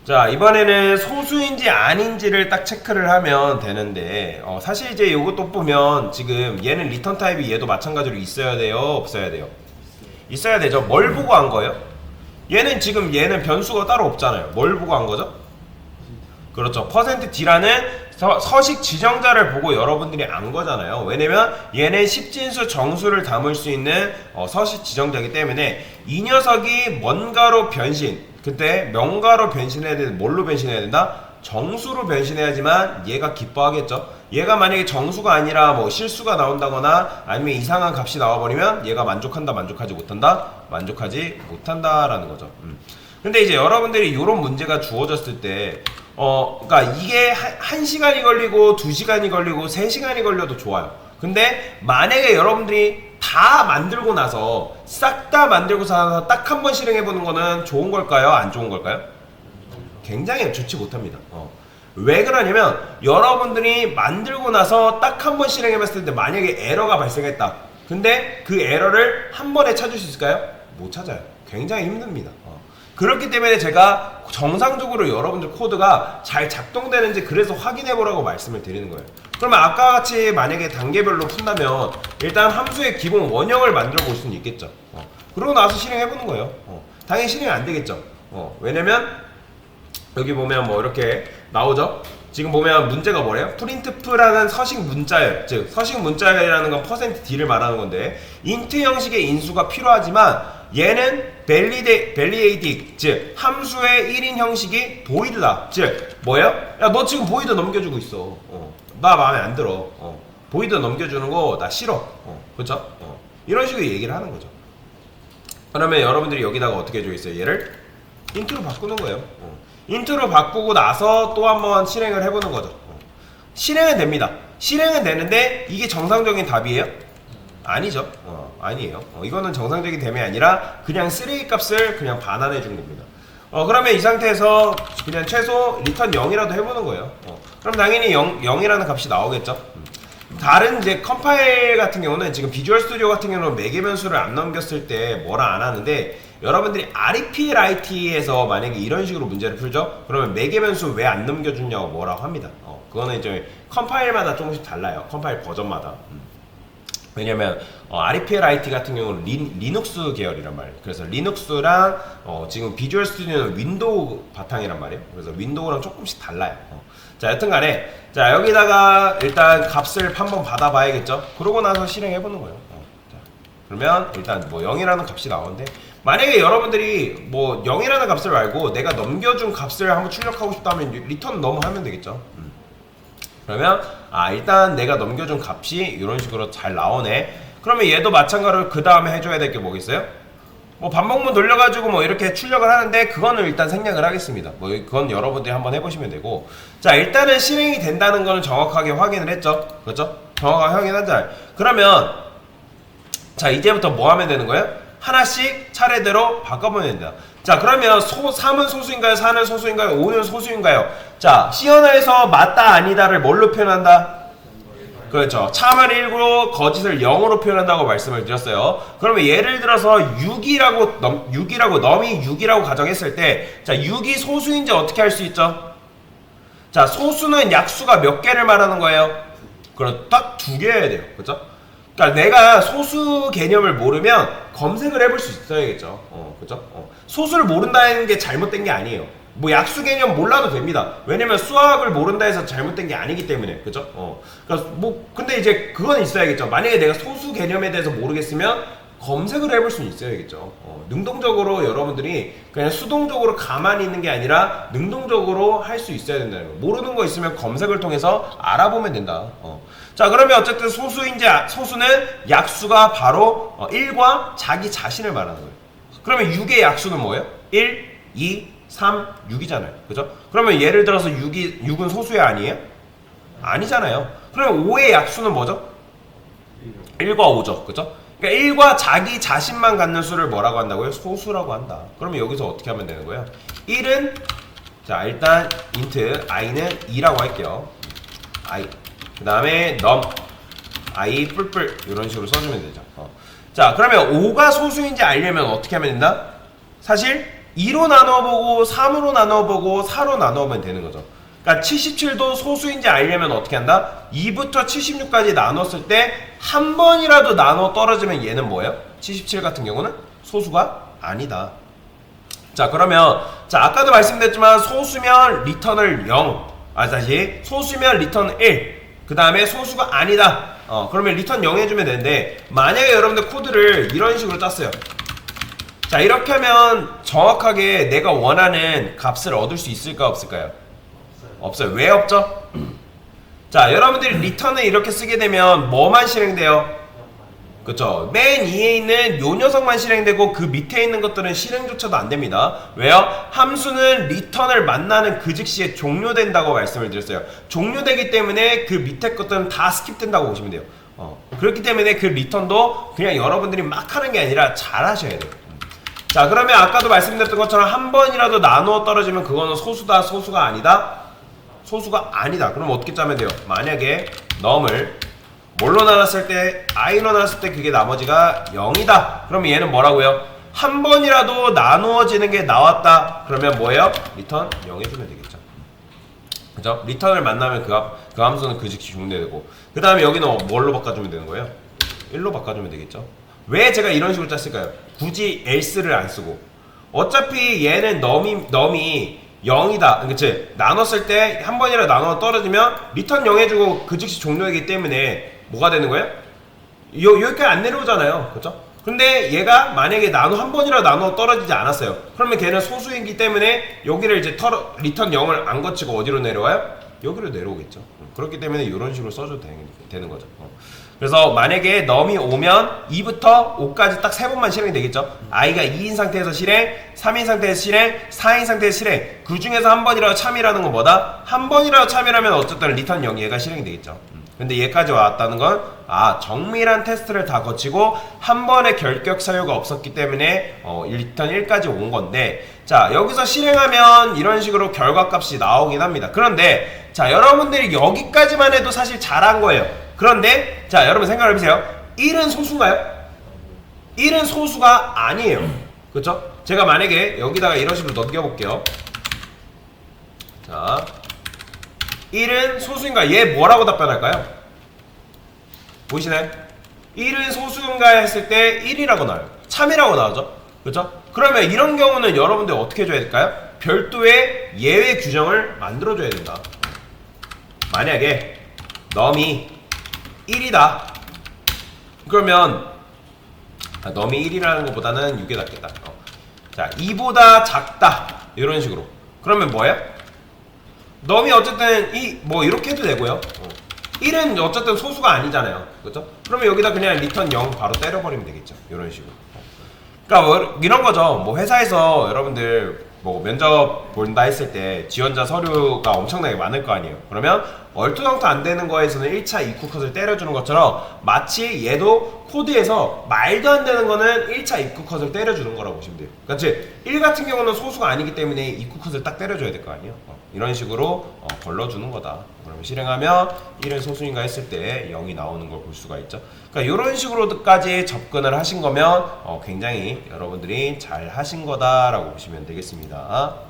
자, 이번에는 소수인지 아닌지를 딱 체크를 하면 되는데 사실 이제 요것도 보면 지금 얘는 리턴 타입이 얘도 마찬가지로 있어야 돼요? 없어야 돼요? 있어야 되죠. 뭘 보고 한 거예요? 얘는 지금 얘는 변수가 따로 없잖아요. 뭘 보고 한 거죠? 그렇죠. %d라는 서식 지정자를 보고 여러분들이 안 거잖아요. 왜냐면 얘는 십진수 정수를 담을 수 있는 서식 지정자이기 때문에 이 녀석이 뭔가로 변신, 그때 명가로 변신해야 되는, 뭘로 변신해야 된다? 정수로 변신해야지만 얘가 기뻐하겠죠. 얘가 만약에 정수가 아니라 뭐 실수가 나온다거나 아니면 이상한 값이 나와버리면 얘가 만족한다, 만족하지 못한다? 만족하지 못한다라는 거죠. 근데 이제 여러분들이 이런 문제가 주어졌을 때 그러니까 이게 1시간이 걸리고 2시간이 걸리고 3시간이 걸려도 좋아요. 근데 만약에 여러분들이 다 만들고 나서 싹 다 만들고 나서 딱 한 번 실행해보는 거는 좋은 걸까요? 안 좋은 걸까요? 굉장히 좋지 못합니다. 왜 그러냐면 여러분들이 만들고 나서 딱 한 번 실행해봤을 때 만약에 에러가 발생했다. 근데 그 에러를 한 번에 찾을 수 있을까요? 못 찾아요. 굉장히 힘듭니다. 그렇기 때문에 제가 정상적으로 여러분들 코드가 잘 작동되는지 그래서 확인해보라고 말씀을 드리는 거예요. 그러면 아까 같이 만약에 단계별로 푼다면 일단 함수의 기본 원형을 만들어 볼 수는 있겠죠. 그러고 나서 실행해보는 거예요. 당연히 실행이 안 되겠죠. 왜냐면 여기 보면 뭐 이렇게 나오죠. 지금 보면 문제가 뭐래요? printf라는 서식 문자열, 즉 서식 문자열이라는 건 %d를 말하는 건데 int 형식의 인수가 필요하지만 얘는 validating, 즉 함수의 1인 형식이 void다. 즉 뭐예요? 야, 너 지금 void 넘겨주고 있어. 나 마음에 안 들어. void 넘겨주는 거 나 싫어. 그렇죠? 이런 식으로 얘기를 하는 거죠. 그러면 여러분들이 여기다가 어떻게 해줘 있어요? 얘를 int로 바꾸는 거예요. int로 바꾸고 나서 또 한번 실행을 해보는 거죠. 실행은 됩니다. 실행은 되는데 이게 정상적인 답이에요? 아니죠. 아니에요. 이거는 정상적인 댐이 아니라 그냥 쓰레기 값을 그냥 반환해 준 겁니다. 그러면 이 상태에서 그냥 최소 리턴 0이라도 해보는 거예요. 그럼 당연히 0이라는 값이 나오겠죠. 다른 이제 컴파일 같은 경우는 지금 비주얼 스튜디오 같은 경우는 매개 변수를 안 넘겼을 때 뭐라 안 하는데 여러분들이 REPLIT에서 만약에 이런 식으로 문제를 풀죠? 그러면 매개 변수 왜 안 넘겨주냐고 뭐라고 합니다. 그거는 이제 컴파일마다 조금씩 달라요. 컴파일 버전마다. 왜냐면 REPLIT 같은 경우는 리눅스 계열이란 말이에요. 그래서 리눅스랑 지금 비주얼 스튜디오는 윈도우 바탕이란 말이에요. 그래서 윈도우랑 조금씩 달라요. 자, 여튼간에 자 여기다가 일단 값을 한번 받아봐야겠죠. 그러고 나서 실행해보는 거예요. 자, 그러면 일단 뭐 0이라는 값이 나오는데 만약에 여러분들이 뭐 0이라는 값을 말고 내가 넘겨준 값을 한번 출력하고 싶다면 리턴 너무 하면 되겠죠. 그러면 일단 내가 넘겨준 값이 이런 식으로 잘 나오네. 그러면 얘도 마찬가지로 그 다음에 해줘야 될 게 뭐겠어요? 뭐 반복문 돌려가지고 뭐 이렇게 출력을 하는데 그거는 일단 생략을 하겠습니다. 뭐 그건 여러분들이 한번 해보시면 되고, 자 일단은 실행이 된다는 거는 정확하게 확인을 했죠. 그렇죠? 정확하게 확인한다. 그러면 자 이제부터 뭐 하면 되는 거예요? 하나씩 차례대로 바꿔보면 된다. 자 그러면 3은 소수인가요? 4는 소수인가요? 5는 소수인가요? 자 시연화에서 맞다 아니다를 뭘로 표현한다? 그렇죠. 참을 1로 거짓을 0으로 표현한다고 말씀을 드렸어요. 그러면 예를 들어서 6이라고 넘이 6이라고 가정했을 때 자 6이 소수인지 어떻게 할 수 있죠? 자 소수는 약수가 몇 개를 말하는 거예요? 그럼 딱 2개여야 돼요. 그렇죠? 그러니까 내가 소수 개념을 모르면 검색을 해볼 수 있어야겠죠. 그죠? 소수를 모른다는 게 잘못된 게 아니에요. 뭐 약수 개념 몰라도 됩니다. 왜냐면 수학을 모른다 해서 잘못된 게 아니기 때문에. 그죠? 그러니까 뭐 근데 이제 그건 있어야겠죠. 만약에 내가 소수 개념에 대해서 모르겠으면 검색을 해볼 수 있어야겠죠. 능동적으로 여러분들이 그냥 수동적으로 가만히 있는 게 아니라 능동적으로 할 수 있어야 된다는 거예요. 모르는 거 있으면 검색을 통해서 알아보면 된다. 자 그러면 어쨌든 소수는 약수가 바로 1과 자기 자신을 말하는 거예요. 그러면 6의 약수는 뭐예요? 1, 2, 3, 6이잖아요. 그죠? 그러면 예를 들어서 6은 소수야 아니에요? 아니잖아요. 그러면 5의 약수는 뭐죠? 1과 5죠. 그죠? 그러니까 1과 자기 자신만 갖는 수를 뭐라고 한다고요? 소수라고 한다. 그러면 여기서 어떻게 하면 되는 거예요? 1은 자 일단 int i는 2라고 할게요. i 그 다음에 num i 뿔뿔 이런 식으로 써주면 되죠. 자 그러면 5가 소수인지 알려면 어떻게 하면 된다? 사실 2로 나눠보고 3으로 나눠보고 4로 나눠보면 되는 거죠. 그러니까 77도 소수인지 알려면 어떻게 한다? 2부터 76까지 나눴을 때 한 번이라도 나눠 떨어지면 얘는 뭐예요? 77 같은 경우는 소수가 아니다. 자, 그러면 자, 아까도 말씀드렸지만 소수면 리턴을 0, 다시 소수면 리턴 1, 그 다음에 소수가 아니다. 그러면 리턴 0 해주면 되는데, 만약에 여러분들 코드를 이런 식으로 짰어요. 자, 이렇게 하면 정확하게 내가 원하는 값을 얻을 수 있을까 없을까요? 없어요. 왜 없죠? 자, 여러분들이 리턴을 이렇게 쓰게 되면 뭐만 실행돼요? 그쵸? 맨 위에 있는 요 녀석만 실행되고 그 밑에 있는 것들은 실행조차도 안 됩니다. 왜요? 함수는 리턴을 만나는 그 즉시에 종료된다고 말씀을 드렸어요. 종료되기 때문에 그 밑에 것들은 다 스킵된다고 보시면 돼요. 그렇기 때문에 그 리턴도 그냥 여러분들이 막 하는 게 아니라 잘 하셔야 돼요. 자, 그러면 아까도 말씀드렸던 것처럼 한 번이라도 나누어 떨어지면 그거는 소수다, 소수가 아니다? 소수가 아니다. 그럼 어떻게 짜면 돼요? 만약에 num을 뭘로 나눴을 때, i로 나눴을 때 그게 나머지가 0이다. 그러면 얘는 뭐라고요? 한 번이라도 나누어지는 게 나왔다. 그러면 뭐예요? 리턴 0 해주면 되겠죠. 그죠? 리턴을 만나면 그 함수는 그 즉시 종료되고, 그 다음에 여기는 뭘로 바꿔주면 되는 거예요? 1로 바꿔주면 되겠죠. 왜 제가 이런 식으로 짰을까요? 굳이 else를 안 쓰고, 어차피 얘는 num이 0이다. 그치? 나눴을 때 한 번이라도 나눠 떨어지면 리턴 0 해주고 그 즉시 종료이기 때문에 뭐가 되는 거예요? 여기까지 안 내려오잖아요. 그쵸? 근데 얘가 만약에 한 번이라도 나눠 떨어지지 않았어요. 그러면 걔는 소수이기 때문에 여기를 이제 리턴 0을 안 거치고 어디로 내려와요? 여기로 내려오겠죠. 그렇기 때문에 이런 식으로 써줘도 되는 거죠. 그래서 만약에 num이 오면 2부터 5까지 딱 3번만 실행이 되겠죠. i가 2인 상태에서 실행, 3인 상태에서 실행, 4인 상태에서 실행. 그 중에서 한 번이라도 참이라는 건 뭐다? 한 번이라도 참이라면 어쨌든 리턴 0 얘가 실행이 되겠죠. 근데 얘까지 왔다는 건 정밀한 테스트를 다 거치고 한 번의 결격 사유가 없었기 때문에 리턴 1까지 온 건데, 자, 여기서 실행하면 이런 식으로 결과값이 나오긴 합니다. 그런데 자, 여러분들이 여기까지만 해도 사실 잘한 거예요. 그런데 자, 여러분 생각을 해보세요. 1은 소수인가요? 1은 소수가 아니에요. 그렇죠? 제가 만약에 여기다가 이런 식으로 넘겨볼게요. 자, 1은 소수인가? 얘 뭐라고 답변할까요? 보이시나요? 1은 소수인가 했을 때 1이라고 나와요. 참이라고 나오죠? 그렇죠? 그러면 이런 경우는 여러분들 어떻게 해줘야 될까요? 별도의 예외 규정을 만들어줘야 된다. 만약에 num이 1이다. 그러면 num이 1이라는 것보다는 6이 낫겠다. 자, 2보다 작다. 이런 식으로. 그러면 뭐예요? num이 어쨌든 뭐 이렇게 해도 되고요. 1은 어쨌든 소수가 아니잖아요. 그렇죠? 그러면 여기다 그냥 리턴 0 바로 때려버리면 되겠죠. 이런 식으로. 그러니까 이런 거죠. 뭐 회사에서 여러분들 뭐 면접 본다 했을 때 지원자 서류가 엄청나게 많을 거 아니에요. 그러면 얼토당토 안 되는 거에서는 1차 입구 컷을 때려주는 것처럼 마치 얘도 코드에서 말도 안 되는 거는 1차 입구 컷을 때려주는 거라고 보시면 돼요. 그렇지? 1 같은 경우는 소수가 아니기 때문에 입구 컷을 딱 때려줘야 될 거 아니에요. 이런 식으로 걸러주는 거다. 그러면 실행하면 1은 소수인가 했을 때 0이 나오는 걸 볼 수가 있죠. 그러니까 이런 식으로까지 접근을 하신 거면 굉장히 여러분들이 잘 하신 거다라고 보시면 되겠습니다.